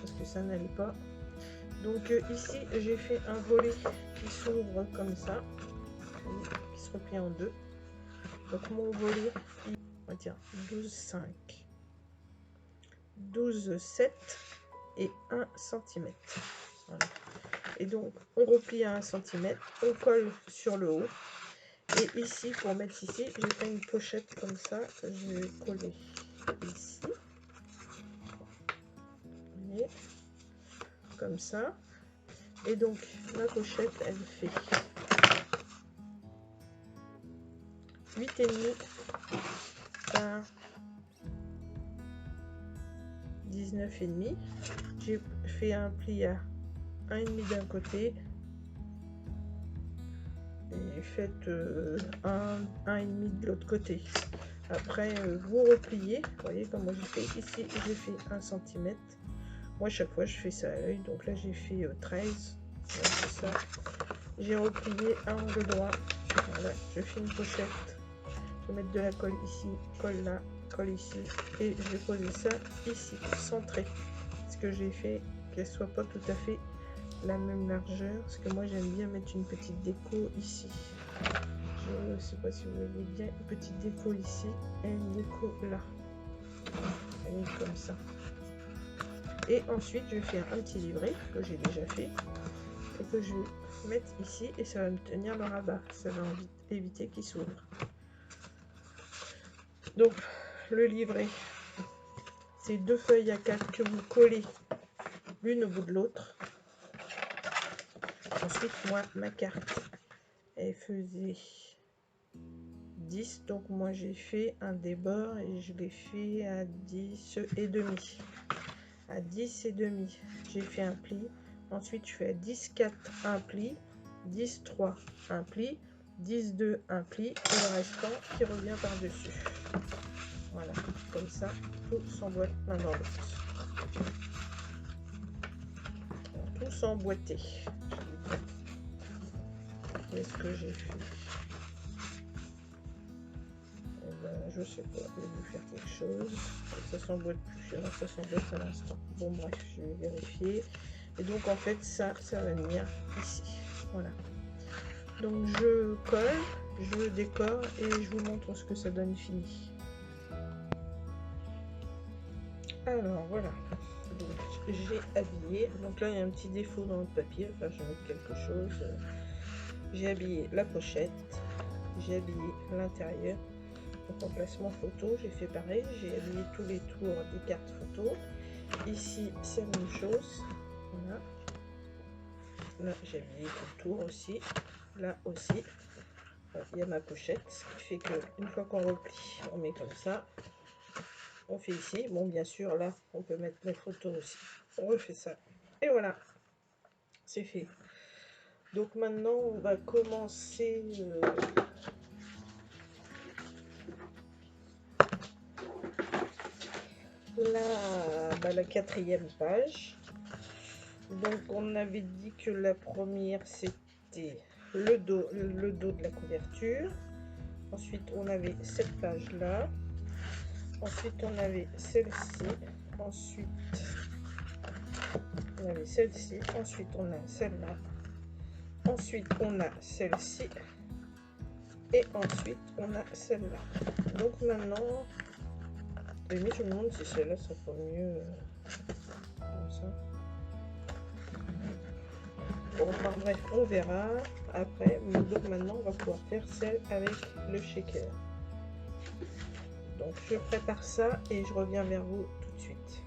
parce que ça n'allait pas. Donc ici j'ai fait un volet qui s'ouvre comme ça, qui se replie en deux. Donc mon volet, on va dire 12,5, 12,7 et 1 cm. Voilà. Et donc on replie à 1 cm, on colle sur le haut. Et ici, pour mettre ici, j'ai fait une pochette comme ça que je vais coller ici. Vous voyez, comme ça. Et donc la pochette, elle fait 8,5 par 19,5. J'ai fait un pli à 1,5 d'un côté. Et faites 1,5 de l'autre côté. Après, vous repliez. Vous voyez comme moi j'ai fait ici, j'ai fait 1 cm. Moi, chaque fois, je fais ça à l'œil. Donc là, j'ai fait 13. C'est ça. J'ai replié à angle droit. Voilà, je fais une pochette. Je vais mettre de la colle ici, colle là, colle ici. Et je vais poser ça ici, centré. Ce que j'ai fait, qu'elle soit pas tout à fait la même largeur. Parce que moi, j'aime bien mettre une petite déco ici. Je ne sais pas si vous voyez bien. Une petite déco ici et une déco là. Et comme ça. Et ensuite, je vais faire un petit livret que j'ai déjà fait et que je vais mettre ici et ça va me tenir le rabat. Ça va éviter qu'il s'ouvre. Donc, le livret, c'est 2 feuilles A4 que vous collez l'une au bout de l'autre. Ensuite, moi, ma carte, elle faisait 10. Donc, moi, j'ai fait un débord et je l'ai fait à 10,5. À 10,5, j'ai fait un pli. Ensuite, je fais à 10,4 un pli, 10,3 un pli, 10,2 un pli et le restant qui revient par-dessus. Voilà, comme ça, tout s'emboîte l'un dans l'autre. Tout s'emboîter. Qu'est-ce que j'ai fait? Eh ben, je sais pas, je vais vous faire quelque chose. Ça s'emboîte plus, alors ça s'emboîte à l'instant. Bon bref, je vais vérifier. Et donc en fait ça va venir ici. Voilà. Donc je colle, je décore et je vous montre ce que ça donne fini. Alors voilà. Donc j'ai habillé. Donc là il y a un petit défaut dans le papier. Enfin je vais mettre quelque chose. J'ai habillé la pochette. J'ai habillé l'intérieur. Donc en placement photo, j'ai fait pareil. J'ai habillé tous les tours des cartes photo. Ici c'est la même chose. Voilà. Là j'ai habillé tout le tour aussi. Là aussi. Il y a ma pochette, ce qui fait que une fois qu'on replie, on met comme ça. On fait ici. Bon, bien sûr, là, on peut mettre les photos aussi. On refait ça. Et voilà, c'est fait. Donc maintenant, on va commencer la 4e page. Donc on avait dit que la première c'était le dos de la couverture. Ensuite on avait cette page là. Ensuite on avait celle-ci. Ensuite on avait celle-ci. Ensuite on a celle-là. Ensuite on a celle-ci. Et ensuite on a celle-là. Donc maintenant, mais je me demande si celle-là ça peut mieux comme ça. Bon, enfin, bref, on verra après. Donc maintenant, on va pouvoir faire celle avec le shaker. Donc je prépare ça et je reviens vers vous tout de suite.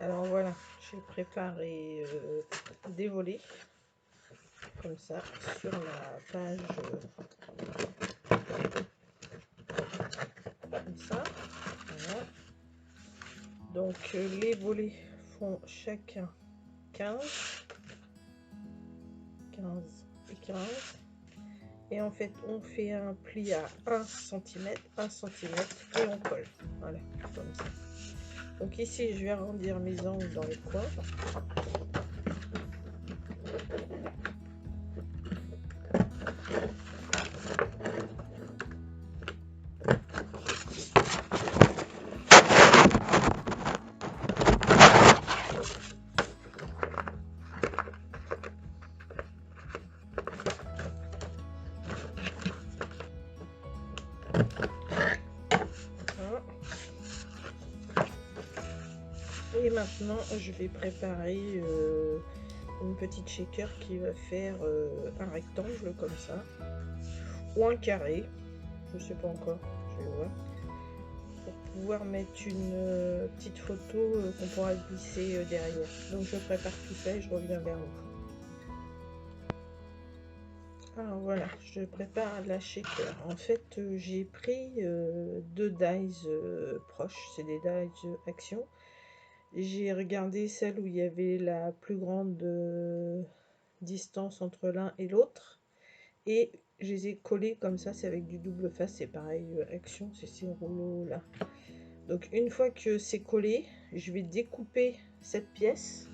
Alors voilà, j'ai préparé des volets comme ça sur la page comme ça. Voilà. Donc les volets font chacun 15 et 15. Et en fait, on fait un pli à 1 cm, 1 cm et on colle. Voilà, comme ça. Donc ici, je vais arrondir mes angles dans les coins. Et maintenant, je vais préparer une petite shaker qui va faire un rectangle comme ça, ou un carré, je sais pas encore, je vais voir, pour pouvoir mettre une petite photo qu'on pourra glisser derrière. Donc je prépare tout ça et je reviens vers vous. Alors voilà, je prépare la shaker. En fait, j'ai pris deux dies proches, c'est des dies Action. J'ai regardé celle où il y avait la plus grande distance entre l'un et l'autre et je les ai collés comme ça, c'est avec du double face, c'est pareil, Action, c'est ces rouleaux là. Donc une fois que c'est collé, je vais découper cette pièce.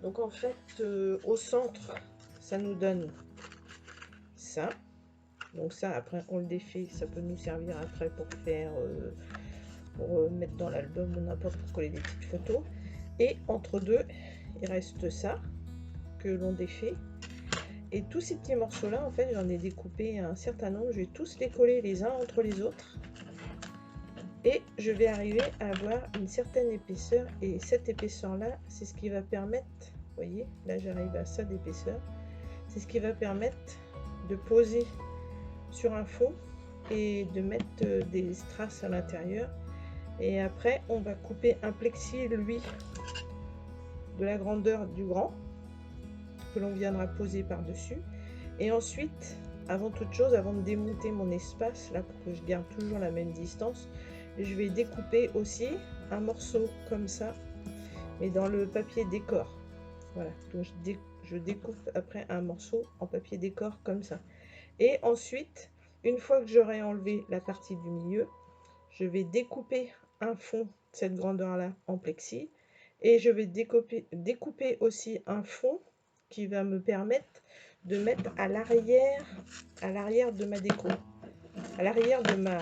Donc en fait, au centre, ça nous donne ça. Donc ça, après, on le défait, ça peut nous servir après pour faire, pour mettre dans l'album ou n'importe, pour coller des petites photos. Et entre deux, il reste ça que l'on défait. Et tous ces petits morceaux là, en fait, j'en ai découpé un certain nombre. Je vais tous les coller les uns entre les autres. Et je vais arriver à avoir une certaine épaisseur. Et cette épaisseur là, c'est ce qui va permettre, vous voyez, là j'arrive à ça d'épaisseur. C'est ce qui va permettre de poser sur un fond et de mettre des strass à l'intérieur. Et après, on va couper un plexi, lui, de la grandeur du grand, que l'on viendra poser par-dessus. Et ensuite, avant toute chose, avant de démonter mon espace, là, pour que je garde toujours la même distance, je vais découper aussi un morceau comme ça, mais dans le papier décor. Voilà, donc je découpe après un morceau en papier décor comme ça. Et ensuite, une fois que j'aurai enlevé la partie du milieu, je vais découper un fond de cette grandeur-là en plexi. Et je vais découper aussi un fond qui va me permettre de mettre à l'arrière de ma déco. À l'arrière de ma...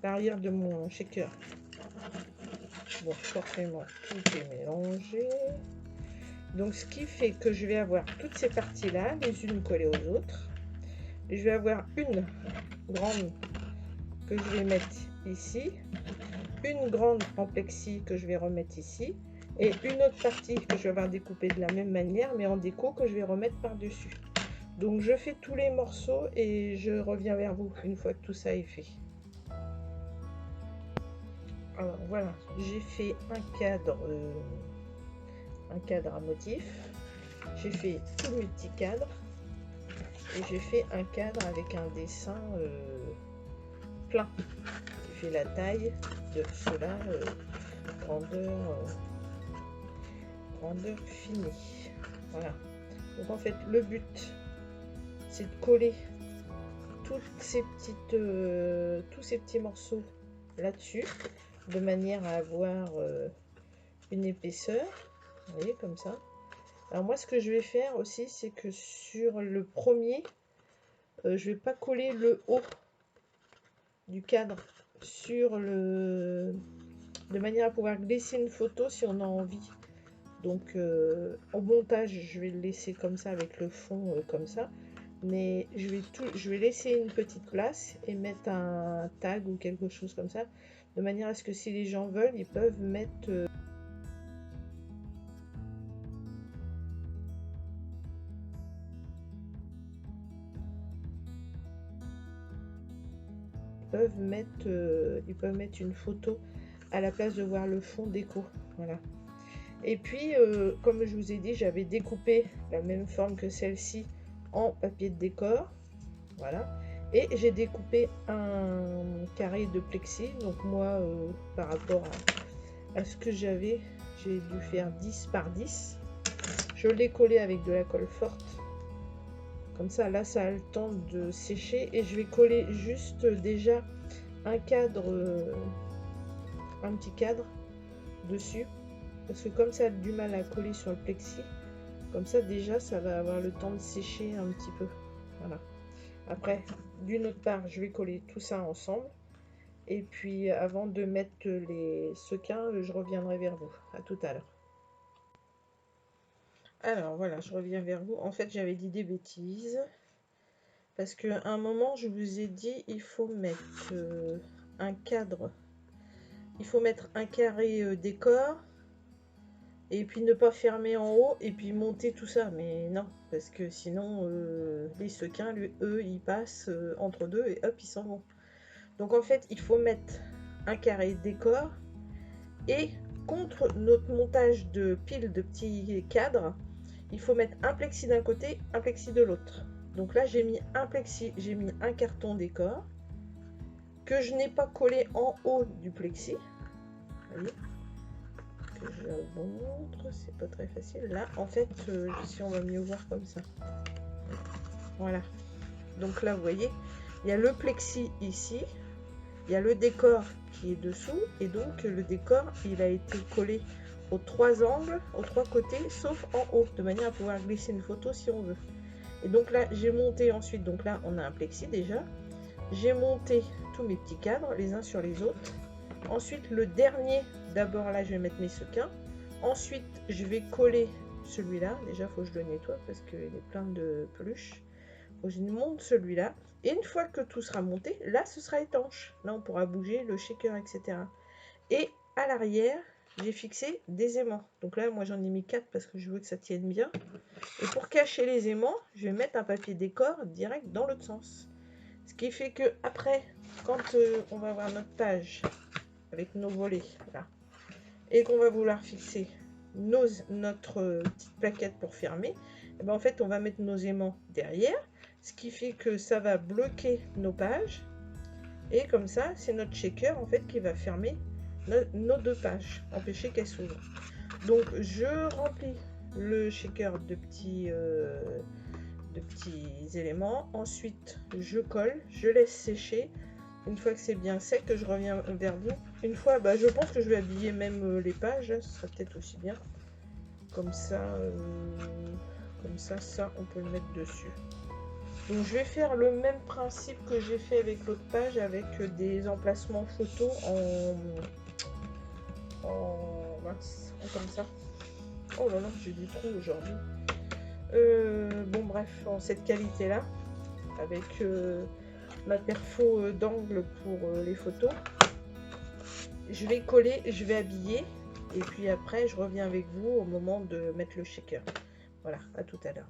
l'arrière de mon shaker. Bon, forcément, tout est mélangé. Donc, ce qui fait que je vais avoir toutes ces parties-là, les unes collées aux autres. Je vais avoir une grande que je vais mettre ici, une grande en plexi que je vais remettre ici, et une autre partie que je vais avoir découpée de la même manière, mais en déco, que je vais remettre par-dessus. Donc, je fais tous les morceaux et je reviens vers vous une fois que tout ça est fait. Alors voilà, j'ai fait un cadre à motif, j'ai fait tous mes petits cadres et j'ai fait un cadre avec un dessin plein. J'ai fait la taille de cela, grandeur finie. Voilà. Donc en fait le but c'est de coller tous ces petits morceaux là-dessus, de manière à avoir une épaisseur, vous voyez, comme ça. Alors moi ce que je vais faire aussi, c'est que sur le premier, je vais pas coller le haut du cadre sur le, de manière à pouvoir glisser une photo si on a envie. Donc au montage, je vais le laisser comme ça avec le fond comme ça. Mais je vais laisser une petite place et mettre un tag ou quelque chose comme ça, de manière à ce que si les gens veulent, ils peuvent mettre ils peuvent mettre une photo à la place de voir le fond déco. Voilà. Et puis comme je vous ai dit, j'avais découpé la même forme que celle-ci en papier de décor, voilà, et j'ai découpé un carré de plexi. Donc moi par rapport à ce que j'avais, j'ai dû faire 10 par 10, Je l'ai collé avec de la colle forte. Comme ça, là, ça a le temps de sécher. Et je vais coller juste déjà un cadre, un petit cadre dessus. Parce que comme ça a du mal à coller sur le plexi, comme ça déjà, ça va avoir le temps de sécher un petit peu. Voilà. Après, d'une autre part, je vais coller tout ça ensemble. Et puis, avant de mettre les sequins, je reviendrai vers vous. À tout à l'heure. Alors, voilà, je reviens vers vous. En fait, j'avais dit des bêtises. Parce qu'à un moment, je vous ai dit, il faut mettre un cadre. Il faut mettre un carré décor. Et puis ne pas fermer en haut et puis monter tout ça. Mais non, parce que sinon, les sequins, eux, ils passent entre deux et hop, ils s'en vont. Donc en fait, il faut mettre un carré décor. Et contre notre montage de piles de petits cadres, il faut mettre un plexi d'un côté, un plexi de l'autre. Donc là, j'ai mis un plexi, j'ai mis un carton décor que je n'ai pas collé en haut du plexi. Vous voyez, que je vous montre, c'est pas très facile. Là, en fait, si on va mieux voir comme ça. Voilà. Donc là, vous voyez, il y a le plexi ici, il y a le décor qui est dessous, et donc le décor, il a été collé aux trois angles, aux trois côtés, sauf en haut, de manière à pouvoir glisser une photo si on veut. Et donc là, j'ai monté ensuite, donc là, on a un plexi déjà. J'ai monté tous mes petits cadres, les uns sur les autres. Ensuite, le dernier, d'abord là, je vais mettre mes sequins. Ensuite, je vais coller celui-là. Déjà, il faut que je le nettoie parce qu'il est plein de peluches. Donc, je monte celui-là. Et une fois que tout sera monté, là, ce sera étanche. Là, on pourra bouger le shaker, etc. Et à l'arrière, j'ai fixé des aimants. Donc là, moi, j'en ai mis 4 parce que je veux que ça tienne bien. Et pour cacher les aimants, je vais mettre un papier décor direct dans l'autre sens. Ce qui fait que après, quand on va avoir notre page avec nos volets, là, et qu'on va vouloir fixer notre petite plaquette pour fermer, et ben en fait, on va mettre nos aimants derrière, ce qui fait que ça va bloquer nos pages. Et comme ça, c'est notre shaker en fait qui va fermer nos deux pages, empêcher qu'elles s'ouvrent. Donc, je remplis le shaker de petits éléments. Ensuite, je colle, je laisse sécher. Une fois que c'est bien sec, je reviens vers vous. Une fois, je pense que je vais habiller même les pages. Ce sera peut-être aussi bien. Comme ça, ça, on peut le mettre dessus. Donc, je vais faire le même principe que j'ai fait avec l'autre page, avec des emplacements photos comme ça. Oh là là, j'ai des trous aujourd'hui. Bon bref, en cette qualité là, avec ma perfo d'angle pour les photos, je vais coller, je vais habiller, et puis après je reviens avec vous au moment de mettre le shaker. Voilà, à tout à l'heure.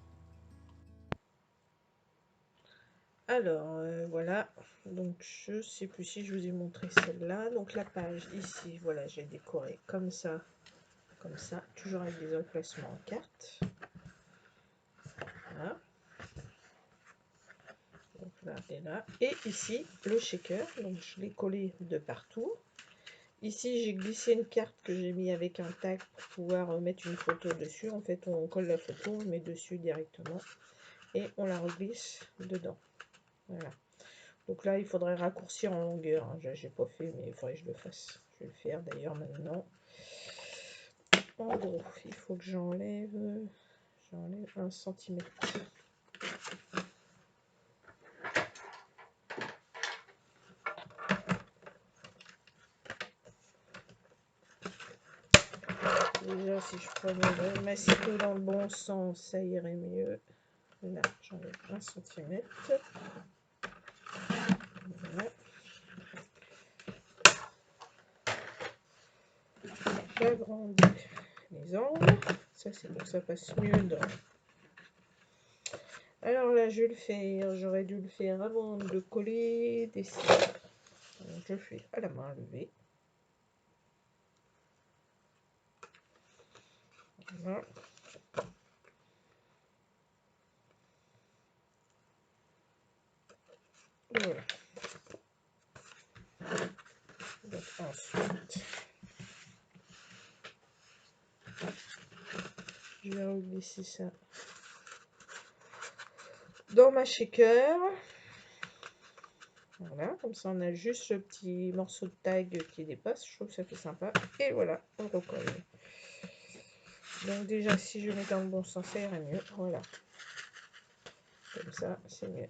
Alors voilà, donc je sais plus si je vous ai montré celle-là. Donc la page ici, voilà, j'ai décoré comme ça, toujours avec des emplacements en carte. Voilà. Donc là et là. Et ici, le shaker. Donc je l'ai collé de partout. Ici, j'ai glissé une carte que j'ai mis avec un tag pour pouvoir mettre une photo dessus. En fait, on colle la photo, on met dessus directement et on la reglisse dedans. Voilà. Donc là, il faudrait raccourcir en longueur. Hein. J'ai pas fait, mais il faudrait que je le fasse. Je vais le faire d'ailleurs maintenant. En gros, il faut que j'enlève 1 cm. Déjà, si je prenais ma ciseau dans le bon sens, ça irait mieux. Là, j'enlève 1 cm. Voilà. J'agrandis les angles. Ça, c'est pour que ça passe mieux dans. Alors là, je vais le faire. J'aurais dû le faire avant de coller des cires. Donc, je fais à la main levée. Voilà. Voilà. Donc ensuite, Je vais reglisser ça dans ma shaker. Voilà, comme ça on a juste le petit morceau de tag qui dépasse. Je trouve que ça fait sympa. Et voilà, on recolle. Donc déjà, si je mets dans le bon sens, ça irait mieux. Voilà. Comme ça, c'est mieux.